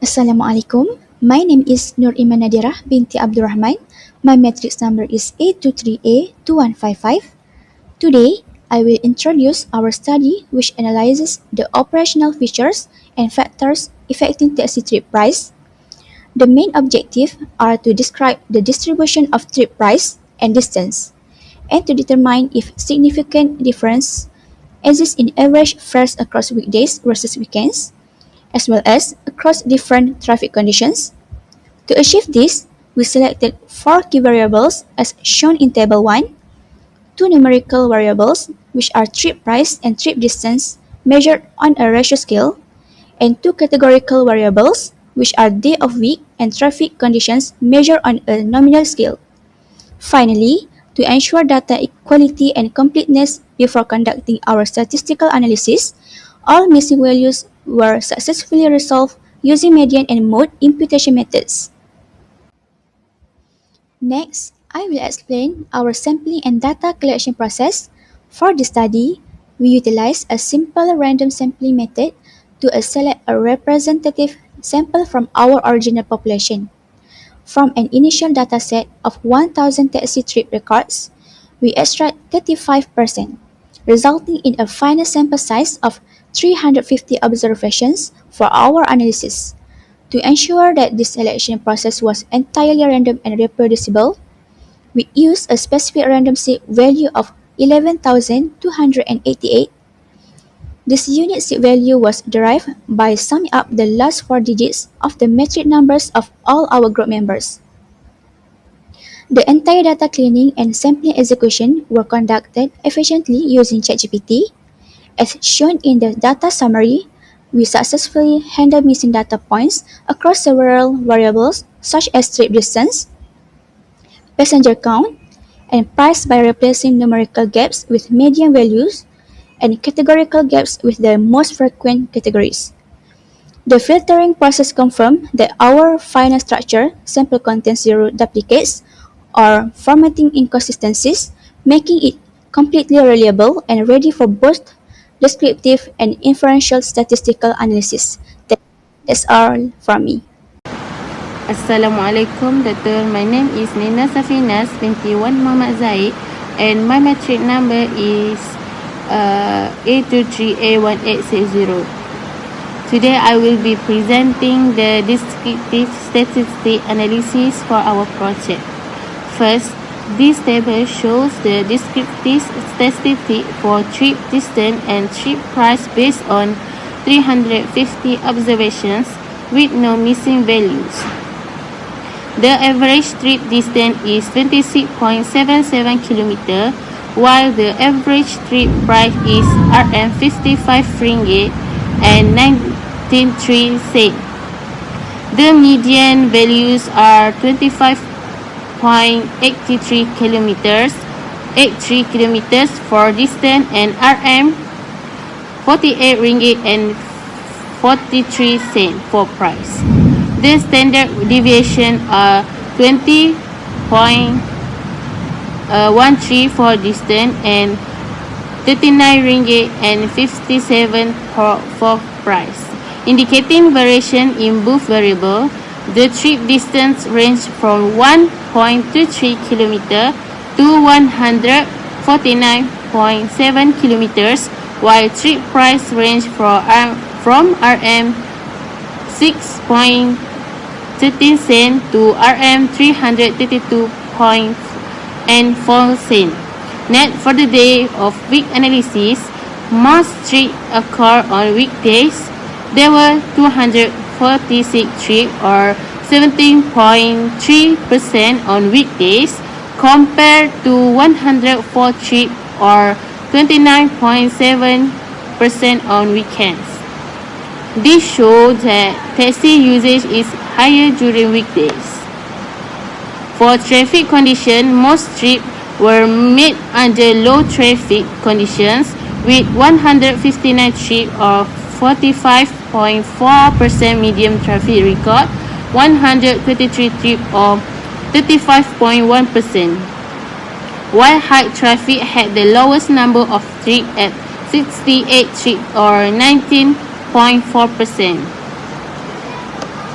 Assalamualaikum. My name is Nur Iman Nadirah binti Abdul Rahman. My matrix number is 823A2155. Today, I will introduce our study which analyzes the operational features and factors affecting taxi trip price. The main objective are to describe the distribution of trip price and distance and to determine if significant difference exists in average fares across weekdays versus weekends as well as across different traffic conditions. To achieve this, we selected four key variables as shown in Table 1, two numerical variables which are trip price and trip distance measured on a ratio scale, and two categorical variables which are day of week and traffic conditions measured on a nominal scale. Finally, to ensure data equality and completeness before conducting our statistical analysis, all missing values were successfully resolved using median and mode imputation methods. Next, I will explain our sampling and data collection process. For this study, we utilize a simple random sampling method to select a representative sample from our original population. From an initial dataset of 1,000 taxi trip records, we extract 35%, resulting in a final sample size of 350 observations for our analysis. To ensure that this selection process was entirely random and reproducible, we used a specific random seed value of 11,288. This unique seed value was derived by summing up the last four digits of the metric numbers of all our group members. The entire data cleaning and sampling execution were conducted efficiently using ChatGPT. As shown in the data summary, we successfully handled missing data points across several variables such as trip distance, passenger count, and price by replacing numerical gaps with median values and categorical gaps with the most frequent categories. The filtering process confirmed that our final structure sample contains zero duplicates or formatting inconsistencies, making it completely reliable and ready for both descriptive and inferential statistical analysis. That's all from me. Assalamualaikum Doctor. My name is Nina Safinas binti Wan Muhammad Zaid and my matric number is A23A1860. Today I will be presenting the descriptive statistic analysis for our project. First, this table shows the descriptive statistic for trip distance and trip price based on 350 observations with no missing values. The average trip distance is 26.77 km, while the average trip price is Rm55 ringgit and 93 cents. The median values are 25.83 kilometers, 83 kilometers for distance and Rm48 ringgit and 43 cents for price. The standard deviation are 20.13 for distance and 39 ringgit and 57 for price. Indicating variation in both variables, the trip distance range from 1.23 km to 149.7 km, while trip price range from Rm 6.13 cents to Rm 332.4 cents. Net for the day of week analysis, most trips occur on weekdays. There were 246 trips or 17.3% on weekdays compared to 104 trips or 29.7% on weekends. This shows that taxi usage is higher during weekdays. For traffic conditions, most trips were made under low traffic conditions with 159 trips or 45.4% medium traffic record, 123 trips or 35.1%, while high traffic had the lowest number of trips at 68 trips or 19.4%.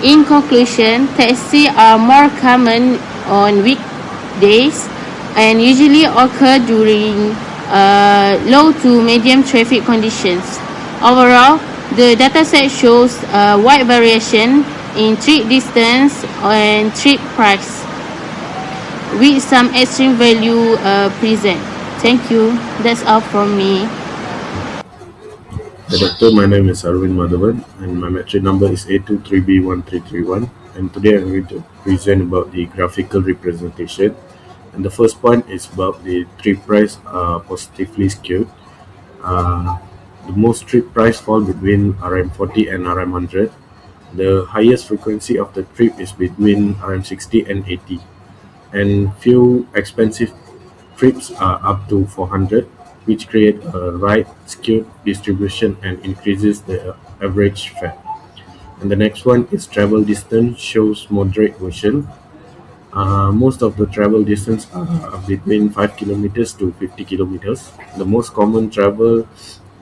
In conclusion, taxis are more common on weekdays and usually occur during low to medium traffic conditions. Overall, the dataset shows a wide variation in trip distance and trip price, with some extreme value present. Thank you. That's all from me. Hi doctor, my name is Arvind Madhavan and my metric number is A23B1331, and today I'm going to present about the graphical representation. And the first point is about the trip price positively skewed. Uh, the most trip price fall between RM40 and RM100. The highest frequency of the trip is between RM60 and 80, and few expensive trips are up to 400, which create a right skewed distribution and increases the average fare. And the next one is travel distance shows moderate version. Most of the travel distance are between 5 kilometers to 50 kilometers. The most common travel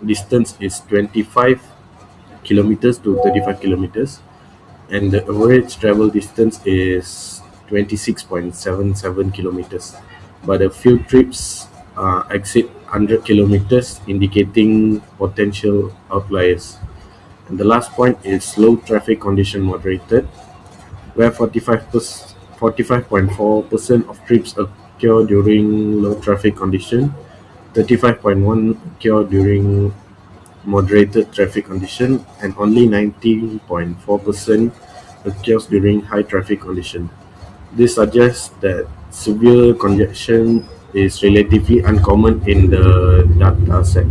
distance is 25 kilometers to 35 kilometers, and the average travel distance is 26.77 kilometers. But a few trips exceed 100 kilometers, indicating potential outliers. And the last point is low traffic condition moderated, where 45.4% of trips occur during low traffic condition, 35.1 occur during moderated traffic condition, and only 19.4% occurs during high traffic condition. This suggests that severe congestion is relatively uncommon in the data set.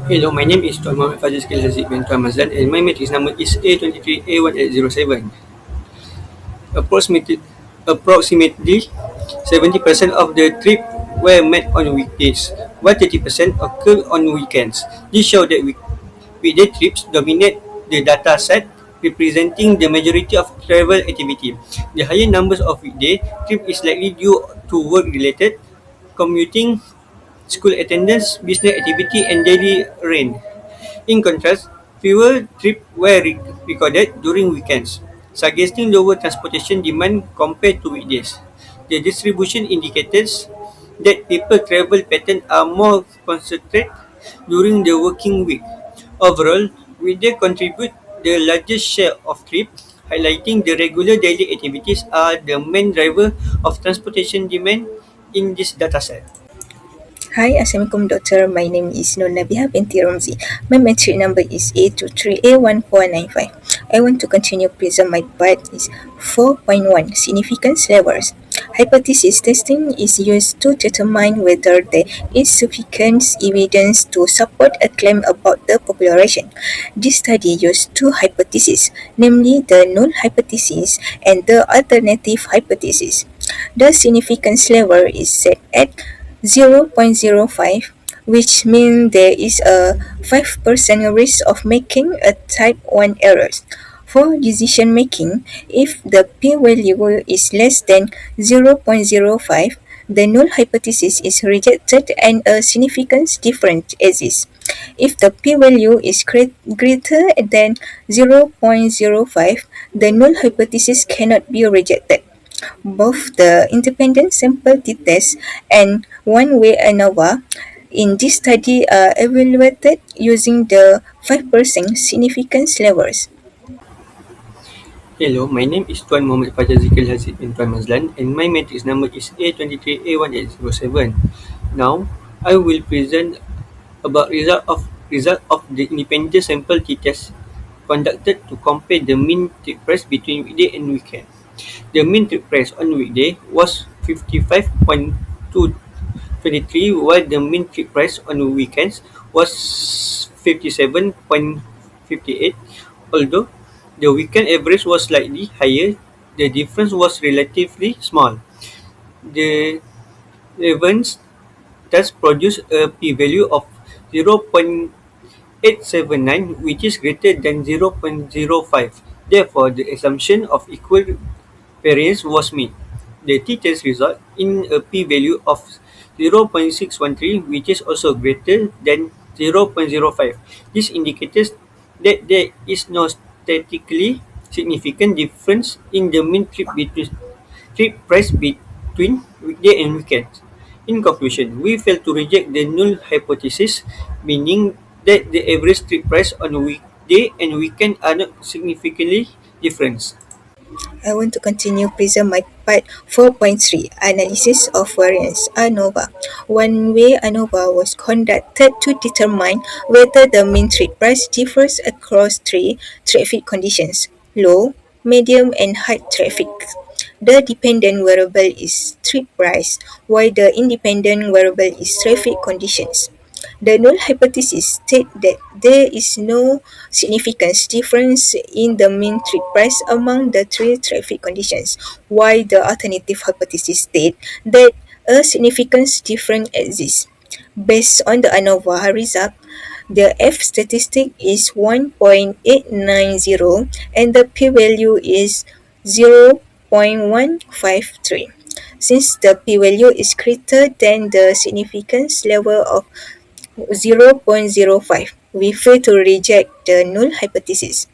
Hello, my name is Tuan Muhammad Fazil Sekil Haziq bin Tuan Mazlan and my matrix number is A23A1807. Approximately, approximately 70% of the trip were made on weekdays, while 30% occur on weekends. This shows that weekday trips dominate the data set, representing the majority of travel activity. The higher numbers of weekday trips is likely due to work-related, commuting, school attendance, business activity, and daily rent. In contrast, fewer trips were recorded during weekends, suggesting lower transportation demand compared to weekdays. The distribution indicators that people travel patterns are more concentrated during the working week. Overall, weekdays contribute the largest share of trips, highlighting the regular daily activities are the main driver of transportation demand in this dataset. Hi, Assalamualaikum Doctor. My name is Nur Nabiha binti Romzi. My metric number is A23A1495. I want to continue present my part is 4.1 significance levels. Hypothesis testing is used to determine whether there is sufficient evidence to support a claim about the population. This study used two hypotheses, namely the null hypothesis and the alternative hypothesis. The significance level is set at 0.05, which means there is a 5% risk of making a type 1 error. For decision making, if the p-value is less than 0.05, the null hypothesis is rejected and a significance difference exists. If the p-value is greater than 0.05, the null hypothesis cannot be rejected. Both the independent sample t-test and one-way ANOVA in this study are evaluated using the 5% significance levels. Hello, my name is Tuan Muhammad Fajar Zikil Haziq bin Tuan Mazlan and my matrix number is A23A1807. Now, I will present about result of the independent sample t-test conducted to compare the mean trip price between weekday and weekend. The mean trip price on weekday was 55.223, while the mean trip price on weekends was 57.58. Although the weekend average was slightly higher, the difference was relatively small. The Evans thus produced a p-value of 0.879, which is greater than 0.05. Therefore, the assumption of equal variance was made. The t-test result in a p-value of 0.613, which is also greater than 0.05. This indicates that there is no statistically significant difference in the mean trip price between weekday and weekends. In conclusion, we fail to reject the null hypothesis, meaning that the average trip price on a weekday and weekend are not significantly different. I want to continue present my part 4.3 analysis of variance ANOVA. One way ANOVA was conducted to determine whether the mean trade price differs across three traffic conditions: low, medium, and high traffic. The dependent variable is trade price, while the independent variable is traffic conditions. The null hypothesis states that there is no significant difference in the mean trade price among the three traffic conditions, while the alternative hypothesis states that a significant difference exists. Based on the ANOVA result, the F statistic is 1.890 and the p-value is 0.153. Since the p-value is greater than the significance level of 0.05, we fail to reject the null hypothesis.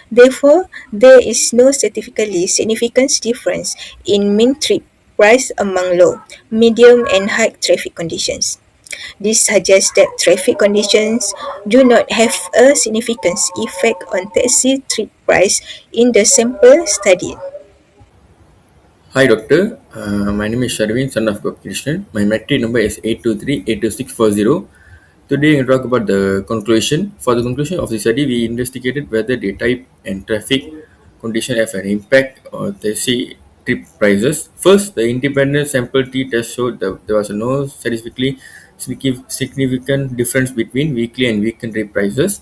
Therefore, there is no statistically significant difference in mean trip price among low, medium, and high traffic conditions. This suggests that traffic conditions do not have a significant effect on taxi trip price in the sample study. Hi doctor, my name is Sharvin, son of Krishnan. My metric number is 823-82640. Today we will talk about the conclusion. For the conclusion of the study, we investigated whether the type and traffic condition have an impact on taxi trip prices. First, the independent sample t-test showed that there was no statistically significant difference between weekly and weekend trip prices.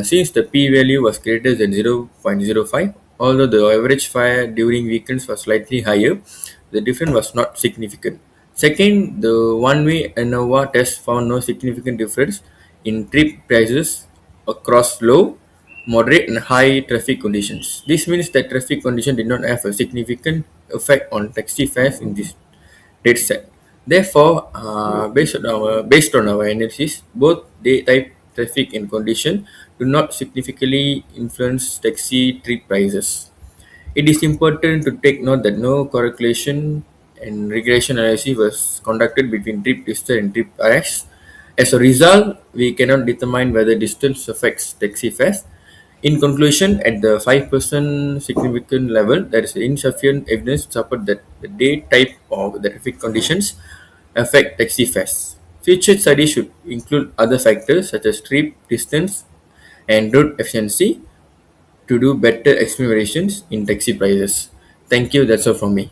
Since the p-value was greater than 0.05, although the average fare during weekends was slightly higher, the difference was not significant. Second, the one-way ANOVA test found no significant difference in trip prices across low, moderate, and high traffic conditions. This means that traffic condition did not have a significant effect on taxi fares in this data set. Therefore, based on our analysis, both day type, traffic, and condition do not significantly influence taxi trip prices. It is important to take note that no correlation and regression analysis was conducted between trip distance and trip RX. As a result, we cannot determine whether distance affects taxi fares. In conclusion, at the 5% significant level, there is insufficient evidence to support that the day type or the traffic conditions affect taxi fares. Future studies should include other factors such as trip distance and route efficiency to do better explorations in taxi prices. Thank you. That's all from me.